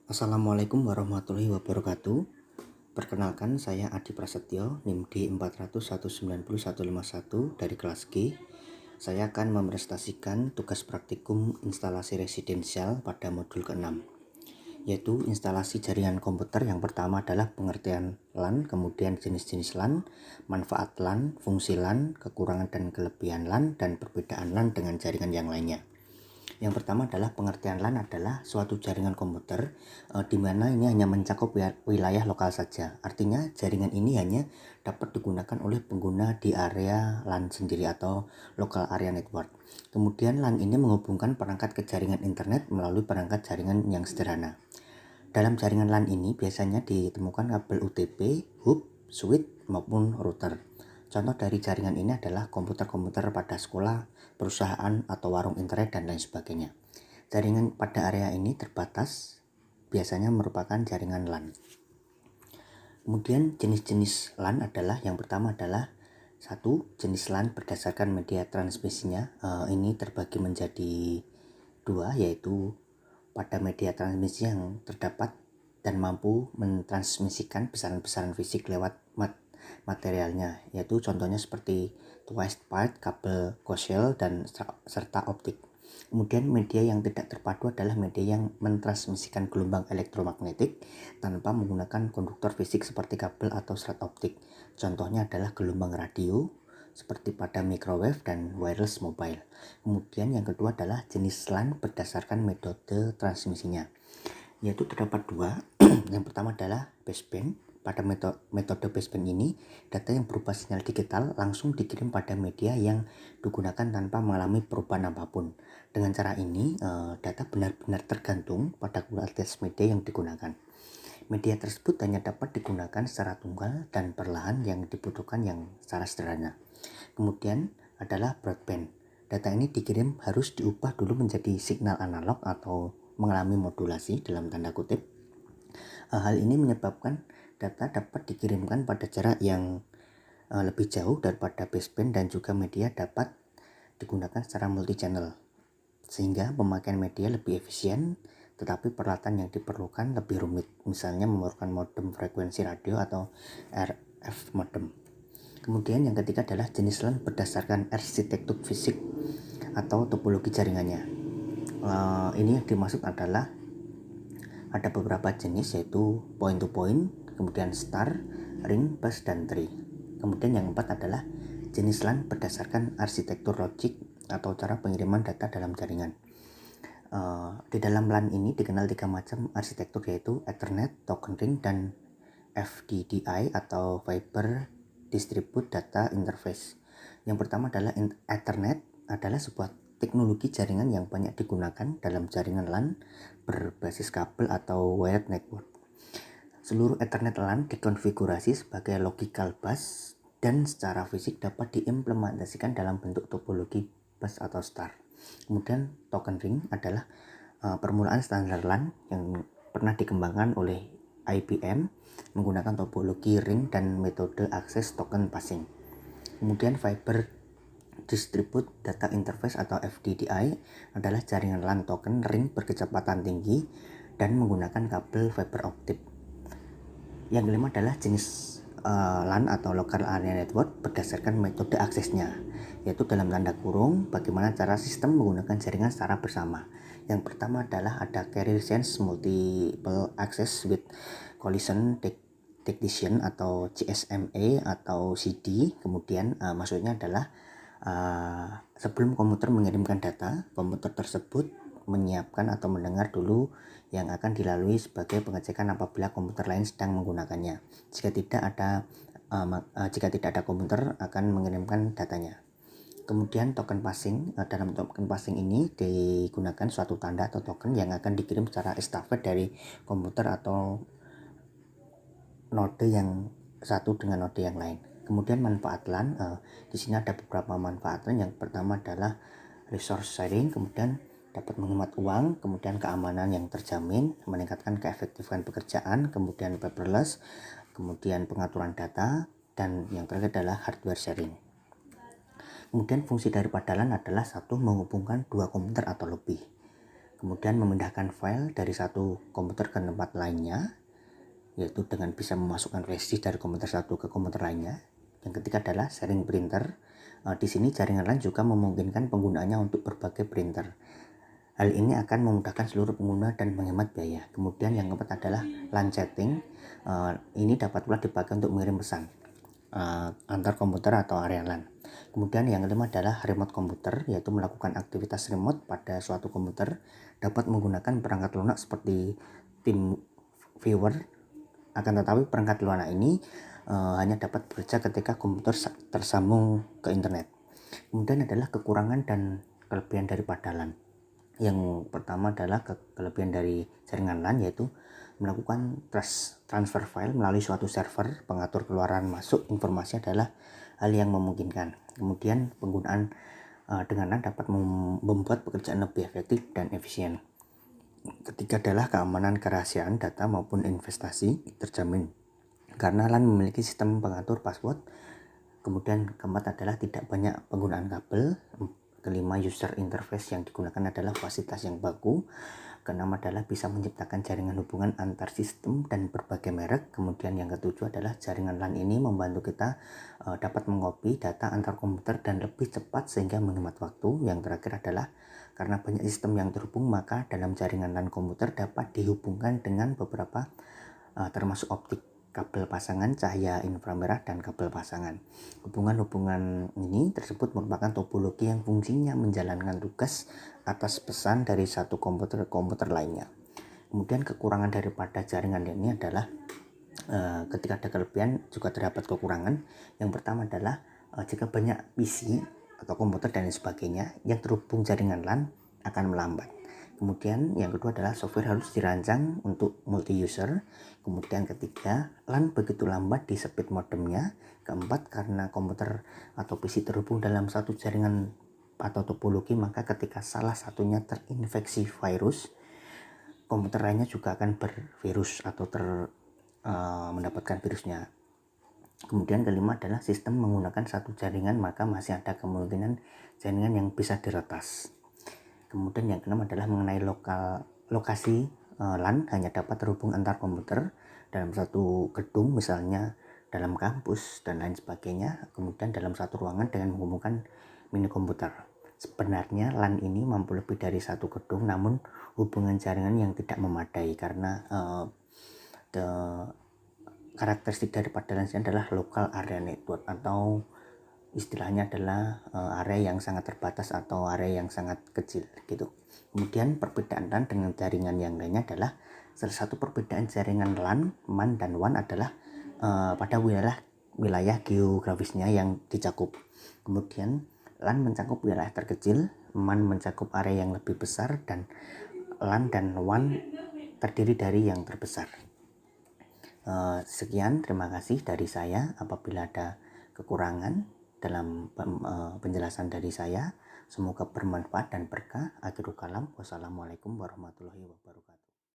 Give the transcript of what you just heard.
Assalamualaikum warahmatullahi wabarakatuh. Perkenalkan, saya Adi Prasetyo, NIM D 400190151 dari kelas G. Saya akan mepresentasikan tugas praktikum instalasi residensial pada modul ke-6, yaitu instalasi jaringan komputer. Yang pertama adalah pengertian LAN, kemudian jenis-jenis LAN, manfaat LAN, fungsi LAN, kekurangan dan kelebihan LAN, dan perbedaan LAN dengan jaringan yang lainnya. Yang pertama adalah pengertian LAN adalah suatu jaringan komputer di mana ini hanya mencakup wilayah lokal saja. Artinya jaringan ini hanya dapat digunakan oleh pengguna di area LAN sendiri atau local area network. Kemudian LAN ini menghubungkan perangkat ke jaringan internet melalui perangkat jaringan yang sederhana. Dalam jaringan LAN ini biasanya ditemukan kabel UTP, hub, switch maupun router. Contoh dari jaringan ini adalah komputer-komputer pada sekolah, perusahaan, atau warung internet, dan lain sebagainya. Jaringan pada area ini terbatas, biasanya merupakan jaringan LAN. Kemudian jenis-jenis LAN adalah, yang pertama adalah satu, jenis LAN berdasarkan media transmisinya. Ini terbagi menjadi dua, yaitu pada media transmisi yang terdapat dan mampu mentransmisikan besaran-besaran fisik lewat materialnya, yaitu contohnya seperti twisted part, kabel coaxial, dan serta optik. Kemudian media yang tidak terpadu adalah media yang mentransmisikan gelombang elektromagnetik tanpa menggunakan konduktor fisik seperti kabel atau serat optik. Contohnya adalah gelombang radio seperti pada microwave dan wireless mobile. Kemudian yang kedua adalah jenis LAN berdasarkan metode transmisinya, yaitu terdapat dua. Yang pertama adalah baseband. Pada metode baseband ini, data yang berupa sinyal digital langsung dikirim pada media yang digunakan tanpa mengalami perubahan apapun. Dengan cara ini, data benar-benar tergantung pada kualitas media yang digunakan. Media tersebut hanya dapat digunakan secara tunggal dan perlahan yang dibutuhkan yang secara sederhana. Kemudian adalah broadband. Data ini dikirim harus diubah dulu menjadi signal analog atau mengalami modulasi dalam tanda kutip. Hal ini menyebabkan data dapat dikirimkan pada jarak yang lebih jauh daripada baseband, dan juga media dapat digunakan secara multi-channel sehingga pemakaian media lebih efisien, tetapi peralatan yang diperlukan lebih rumit, misalnya memerlukan modem frekuensi radio atau RF modem. Kemudian yang ketiga adalah jenis LAN berdasarkan arsitektur fisik atau topologi jaringannya. Ini yang dimaksud adalah ada beberapa jenis, yaitu point to point, kemudian star, ring, bus, dan tree. Kemudian yang keempat adalah jenis LAN berdasarkan arsitektur logik atau cara pengiriman data dalam jaringan. Di dalam LAN ini dikenal tiga macam arsitektur, yaitu Ethernet, Token Ring, dan FDDI atau Fiber Distribute Data Interface. Yang pertama adalah Ethernet, adalah sebuah teknologi jaringan yang banyak digunakan dalam jaringan LAN berbasis kabel atau wired network. Seluruh Ethernet LAN dikonfigurasi sebagai logical bus dan secara fisik dapat diimplementasikan dalam bentuk topologi bus atau star. Kemudian Token Ring adalah permulaan standar LAN yang pernah dikembangkan oleh IBM menggunakan topologi ring dan metode akses token passing. Kemudian Fiber Distribute Data Interface atau FDDI adalah jaringan LAN token ring berkecepatan tinggi dan menggunakan kabel fiber optik. Yang kelima adalah jenis LAN atau local area network berdasarkan metode aksesnya, yaitu dalam tanda kurung bagaimana cara sistem menggunakan jaringan secara bersama. Yang pertama adalah ada carrier sense multiple access with collision detection atau CSMA atau CD. Kemudian maksudnya adalah sebelum komputer mengirimkan data, komputer tersebut menyiapkan atau mendengar dulu yang akan dilalui sebagai pengecekan apabila komputer lain sedang menggunakannya. Jika tidak ada komputer akan mengirimkan datanya. Kemudian token passing, dalam token passing ini digunakan suatu tanda atau token yang akan dikirim secara estafet dari komputer atau node yang satu dengan node yang lain. Kemudian manfaat LAN, di sini ada beberapa manfaat LAN. Yang pertama adalah resource sharing, kemudian dapat menghemat uang, kemudian keamanan yang terjamin, meningkatkan keefektifan pekerjaan, kemudian paperless, kemudian pengaturan data, dan yang terakhir adalah hardware sharing. Kemudian fungsi daripada LAN adalah satu, menghubungkan dua komputer atau lebih. kemudian memindahkan file dari satu komputer ke tempat lainnya, yaitu dengan bisa memasukkan flash disk dari komputer satu ke komputer lainnya. Yang ketiga adalah sharing printer. Di sini jaringan LAN juga memungkinkan penggunaannya untuk berbagai printer. Hal ini akan memudahkan seluruh pengguna dan menghemat biaya. Kemudian yang keempat adalah LAN chatting. Ini dapat pula dipakai untuk mengirim pesan antar komputer atau area LAN. Kemudian yang kelima adalah remote komputer, yaitu melakukan aktivitas remote pada suatu komputer dapat menggunakan perangkat lunak seperti TeamViewer. Akan tetapi perangkat lunak ini hanya dapat bekerja ketika komputer tersambung ke internet. Kemudian adalah kekurangan dan kelebihan daripada LAN. Yang pertama adalah kelebihan dari jaringan LAN, yaitu melakukan transfer file melalui suatu server. Pengatur keluaran masuk informasi adalah hal yang memungkinkan. Kemudian penggunaan dengan LAN dapat membuat pekerjaan lebih efektif dan efisien. Ketiga adalah keamanan kerahasiaan data maupun investasi terjamin karena LAN memiliki sistem pengatur password. Kemudian keempat adalah tidak banyak penggunaan kabel. Kelima, user interface yang digunakan adalah fasilitas yang baku. Keenam adalah bisa menciptakan jaringan hubungan antar sistem dan berbagai merek. Kemudian yang ketujuh adalah jaringan LAN ini membantu kita dapat mengcopy data antar komputer dan lebih cepat sehingga menghemat waktu. Yang terakhir adalah karena banyak sistem yang terhubung, maka dalam jaringan LAN komputer dapat dihubungkan dengan beberapa termasuk optik, kabel pasangan, cahaya inframerah, dan kabel pasangan. Hubungan-hubungan ini tersebut merupakan topologi yang fungsinya menjalankan tugas atas pesan dari satu komputer ke komputer lainnya. Kemudian kekurangan daripada jaringan ini adalah ketika ada kelebihan juga terdapat kekurangan. Yang pertama adalah jika banyak PC atau komputer dan sebagainya yang terhubung jaringan LAN akan melambat. Kemudian yang kedua adalah software harus dirancang untuk multi user. Kemudian ketiga, LAN begitu lambat di speed modemnya. Keempat, karena komputer atau PC terhubung dalam satu jaringan atau topologi, maka ketika salah satunya terinfeksi virus, komputer lainnya juga akan bervirus atau mendapatkan virusnya. Kemudian kelima adalah sistem menggunakan satu jaringan, maka masih ada kemungkinan jaringan yang bisa diretas. Kemudian yang keenam adalah mengenai lokasi LAN hanya dapat terhubung antar komputer dalam satu gedung, misalnya dalam kampus dan lain sebagainya. Kemudian dalam satu ruangan dengan menghubungkan mini komputer. Sebenarnya LAN ini mampu lebih dari satu gedung, namun hubungan jaringan yang tidak memadai karena karakteristik daripada LAN ini adalah local area network, atau istilahnya adalah area yang sangat terbatas atau area yang sangat kecil gitu. Kemudian perbedaan LAN dengan jaringan yang lainnya adalah salah satu perbedaan jaringan LAN, MAN dan WAN adalah pada wilayah geografisnya yang dicakup. Kemudian LAN mencakup wilayah terkecil, MAN mencakup area yang lebih besar, dan LAN dan WAN terdiri dari yang terbesar. Sekian, terima kasih dari saya. Apabila ada kekurangan dalam penjelasan dari saya, semoga bermanfaat dan berkah. Akhirul kalam, wassalamualaikum warahmatullahi wabarakatuh.